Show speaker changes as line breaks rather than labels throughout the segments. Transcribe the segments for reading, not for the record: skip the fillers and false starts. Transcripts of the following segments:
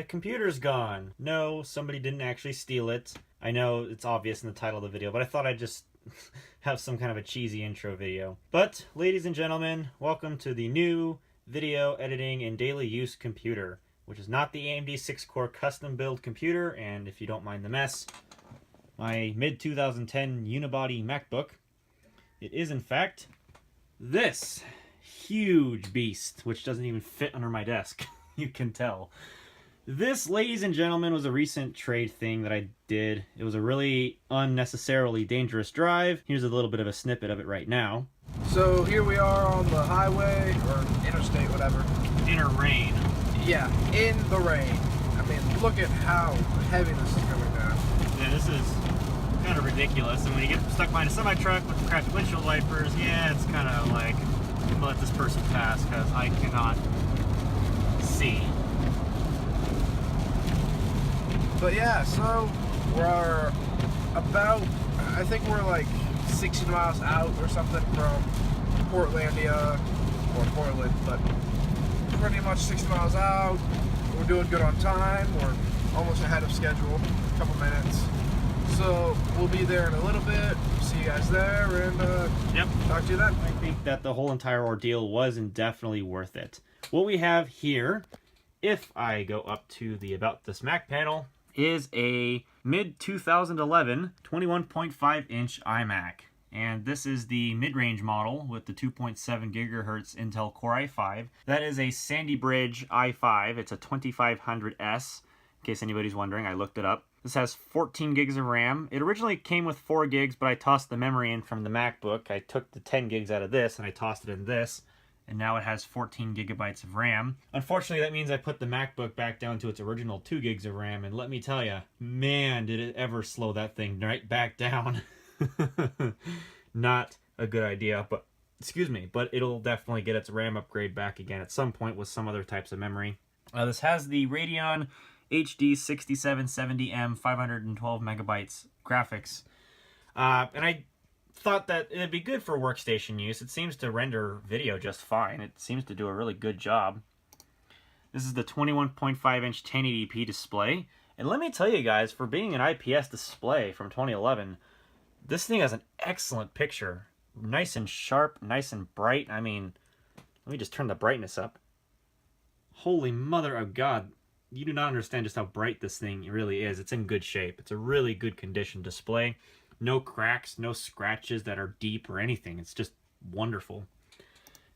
my computer's gone. No, somebody didn't actually steal it. I know it's obvious in the title of the video, but I thought I'd just have some kind of a cheesy intro video. But, ladies and gentlemen, welcome to the new video editing and daily use computer, which is not the AMD 6-core custom build computer, and if you don't mind the mess, my mid-2010 unibody MacBook. It is, in fact, this huge beast, which doesn't even fit under my desk. You can tell. This, ladies and gentlemen, was a recent trade thing that I did. It was a really unnecessarily dangerous drive. Here's a little bit of a snippet of it right now.
So here we are on the highway, or interstate, whatever.
In a rain.
Yeah, in the rain. I mean, look at how heavy this is coming down.
Yeah, this is kind of ridiculous. And when you get stuck behind a semi-truck with cracked windshield wipers, yeah, it's kind of like, I'm gonna let this person pass because I cannot see.
But yeah, so we're about, I think we're like 60 miles out or something from Portlandia, or Portland, but pretty much 60 miles out. We're doing good on time. We're almost ahead of schedule, a couple minutes. So we'll be there in a little bit. See you guys there, and
yep,
talk to you then.
I think that the whole entire ordeal was and definitely worth it. What we have here, if I go up to the About This Mac panel, is a mid-2011 21.5-inch iMac. And this is the mid-range model with the 2.7 gigahertz Intel Core i5. That is a Sandy Bridge i5. It's a 2500S. In case anybody's wondering, I looked it up. This has 14 gigs of RAM. It originally came with 4 gigs, but I tossed the memory in from the MacBook. I took the 10 gigs out of this and I tossed it in this. And now it has 14 gigabytes of RAM. Unfortunately, that means I put the MacBook back down to its original 2 gigs of RAM. And let me tell you, man, did it ever slow that thing right back down. Not a good idea, but excuse me, but it'll definitely get its RAM upgrade back again at some point with some other types of memory. This has the Radeon HD 6770M 512 megabytes graphics. And I thought that it'd be good for workstation use. It seems to render video just fine. It seems to do a really good job. This is the 21.5-inch 1080p display. And let me tell you guys, for being an IPS display from 2011, this thing has an excellent picture. Nice and sharp, nice and bright. I mean, let me just turn the brightness up. Holy mother of God. You do not understand just how bright this thing really is. It's in good shape. It's a really good condition display. No cracks, no scratches that are deep or anything. It's just wonderful.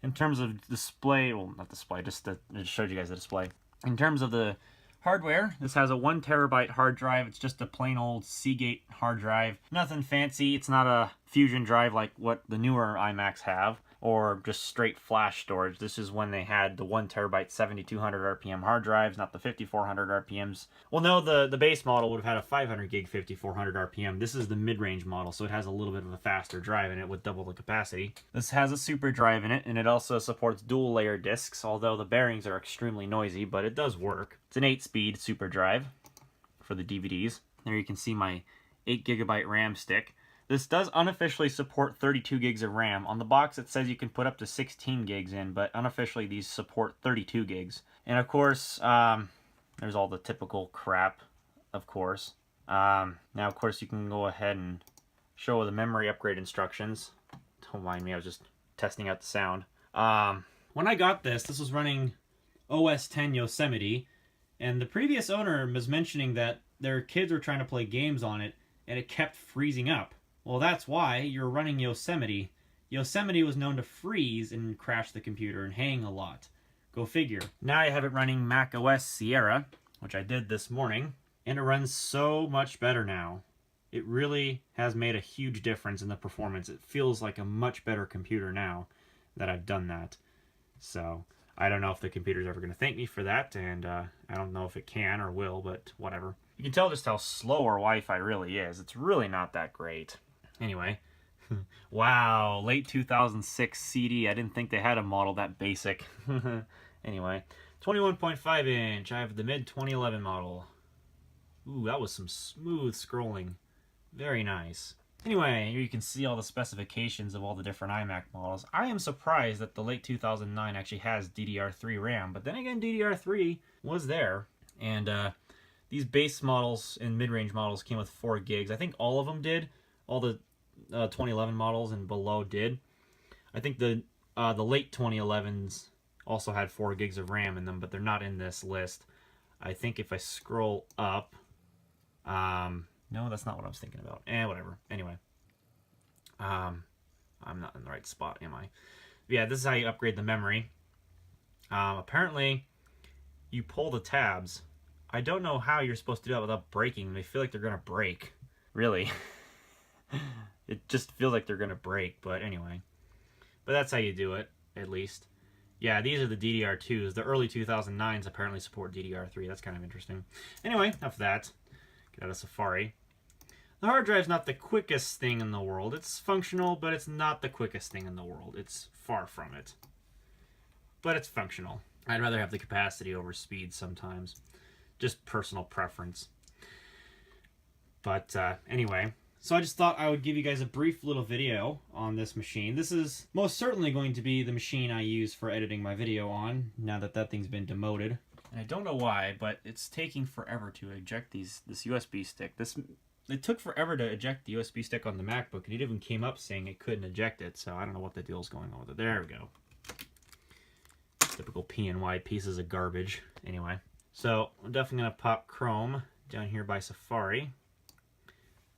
In terms of display, well, not display, I just showed you guys the display. In terms of the hardware, this has a 1 terabyte hard drive. It's just a plain old Seagate hard drive. Nothing fancy. It's not a Fusion drive like what the newer iMacs have, or just straight flash storage. This is when they had the 1 terabyte 7200 RPM hard drives, not the 5400 RPMs. Well, no, the base model would have had a 500 gig 5400 RPM. This is the mid-range model, so it has a little bit of a faster drive in it with double the capacity. This has a super drive in it, and it also supports dual layer discs, although the bearings are extremely noisy, but it does work. It's an 8-speed super drive for the DVDs. There you can see my 8 gigabyte RAM stick. This does unofficially support 32 gigs of RAM. On the box it says you can put up to 16 gigs in, but unofficially these support 32 gigs. And of course, there's all the typical crap, of course. Now of course you can go ahead and show the memory upgrade instructions. Don't mind me, I was just testing out the sound. When I got this was running OS 10 Yosemite, and the previous owner was mentioning that their kids were trying to play games on it, and it kept freezing up. Well, that's why you're running Yosemite. Yosemite was known to freeze and crash the computer and hang a lot. Go figure. Now I have it running Mac OS Sierra, which I did this morning, and it runs so much better now. It really has made a huge difference in the performance. It feels like a much better computer now that I've done that. So, I don't know if the computer's ever going to thank me for that, and I don't know if it can or will, but whatever. You can tell just how slow our Wi-Fi really is. It's really not that great. Anyway, wow, late 2006 CD. I didn't think they had a model that basic. Anyway, 21.5 inch. I have the mid 2011 model. Ooh, that was some smooth scrolling. Very nice. Anyway, here you can see all the specifications of all the different iMac models. I am surprised that the late 2009 actually has DDR3 RAM, but then again, DDR3 was there. And these base models and mid-range models came with 4 gigs. I think all of them did. All the 2011 models and below did. I think the late 2011s also had 4 gigs of RAM in them, but they're not in this list. I think if I scroll up, no, that's not what I was thinking about. Whatever. Anyway, I'm not in the right spot, am I? Yeah, this is how you upgrade the memory. Apparently, you pull the tabs. I don't know how you're supposed to do that without breaking them. They feel like they're gonna break. Really. It just feels like they're gonna break, but anyway. But that's how you do it, at least. Yeah, these are the DDR2s. The early 2009s apparently support DDR3. That's kind of interesting. Anyway, enough of that. Get out of Safari. The hard drive's not the quickest thing in the world. It's functional, but it's not the quickest thing in the world. It's far from it. But it's functional. I'd rather have the capacity over speed sometimes. Just personal preference. But anyway, so I just thought I would give you guys a brief little video on this machine. This is most certainly going to be the machine I use for editing my video on, now that that thing's been demoted. And I don't know why, but it's taking forever to eject this USB stick. It took forever to eject the USB stick on the MacBook, and it even came up saying it couldn't eject it, so I don't know what the deal's going on with it. There we go. Typical PNY pieces of garbage. Anyway, so I'm definitely going to pop Chrome down here by Safari.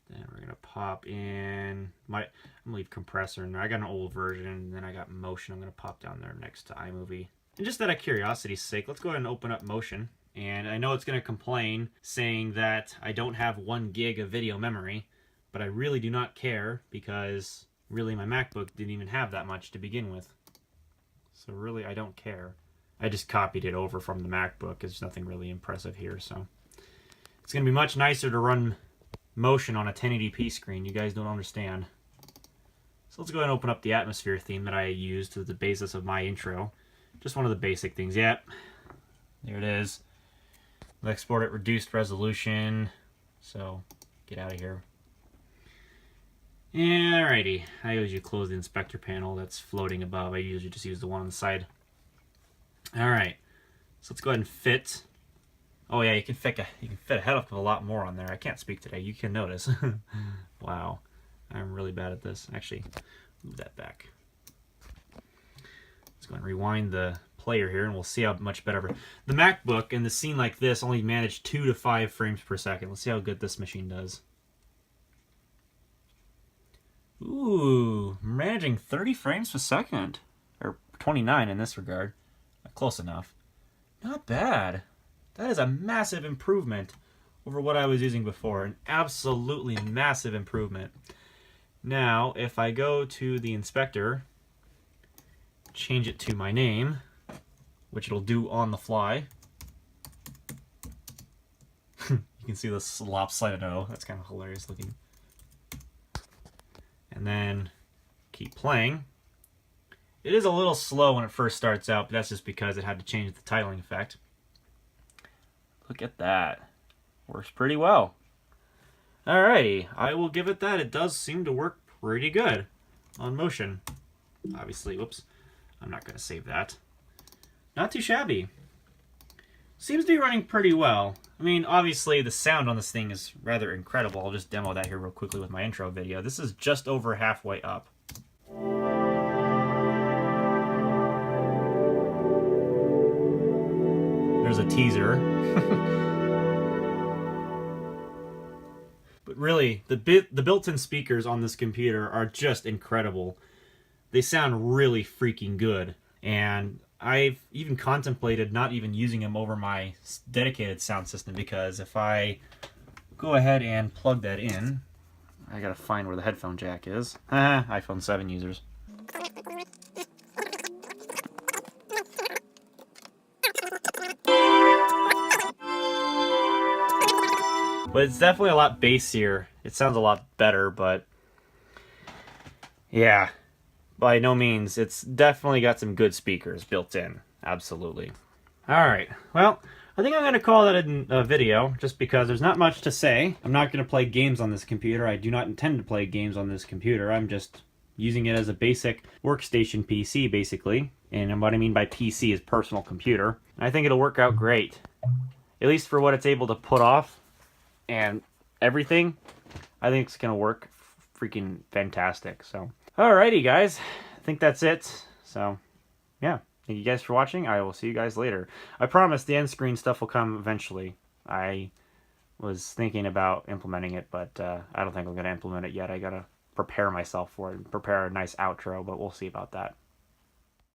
Then we're going to pop in I'm going to leave compressor in there. I got an old version, and then I got Motion. I'm going to pop down there next to iMovie. And just out of curiosity's sake, let's go ahead and open up Motion. And I know it's going to complain saying that I don't have 1 gig of video memory, but I really do not care because really my MacBook didn't even have that much to begin with. So really I don't care. I just copied it over from the MacBook. There's nothing really impressive here, so it's going to be much nicer to run Motion on a 1080p screen. You guys don't understand. So let's go ahead and open up the atmosphere theme that I used as the basis of my intro. Just one of the basic things. Yep. There it is. We'll export at reduced resolution. So get out of here. Alrighty. I usually close the inspector panel that's floating above. I usually just use the one on the side. Alright. So let's go ahead and fit. Oh yeah, you can fit a heck of a lot more on there. I can't speak today. You can notice. Wow. I'm really bad at this. Actually, move that back. Let's go ahead and rewind the player here, and we'll see how much better. The MacBook in the scene like this only managed 2 to 5 frames per second. Let's see how good this machine does. Ooh, managing 30 frames per second. Or 29 in this regard. Close enough. Not bad. That is a massive improvement over what I was using before. An absolutely massive improvement. Now, if I go to the inspector, change it to my name, which it'll do on the fly. You can see this lopsided O. That's kind of hilarious looking. And then keep playing. It is a little slow when it first starts out, but that's just because it had to change the titling effect. Look at that. Works pretty well. Alrighty, I will give it that. It does seem to work pretty good on Motion. Obviously, whoops. I'm not going to save that. Not too shabby. Seems to be running pretty well. I mean, obviously, the sound on this thing is rather incredible. I'll just demo that here real quickly with my intro video. This is just over halfway up. There's a teaser. But really, the built-in speakers on this computer are just incredible. They sound really freaking good. And I've even contemplated not even using them over my dedicated sound system, because if I go ahead and plug that in, I gotta find where the headphone jack is. iPhone 7 users. But it's definitely a lot bassier. It sounds a lot better, but yeah, by no means. It's definitely got some good speakers built in. Absolutely. Alright, well, I think I'm going to call that a video, just because there's not much to say. I'm not going to play games on this computer. I do not intend to play games on this computer. I'm just using it as a basic workstation PC, basically. And what I mean by PC is personal computer. I think it'll work out great. at least for what it's able to put off and everything, I think it's going to work freaking fantastic. So, alrighty, guys. I think that's it. So, yeah. Thank you guys for watching. I will see you guys later. I promise the end screen stuff will come eventually. I was thinking about implementing it, but I don't think I'm going to implement it yet. I got to prepare myself for it and prepare a nice outro, but we'll see about that.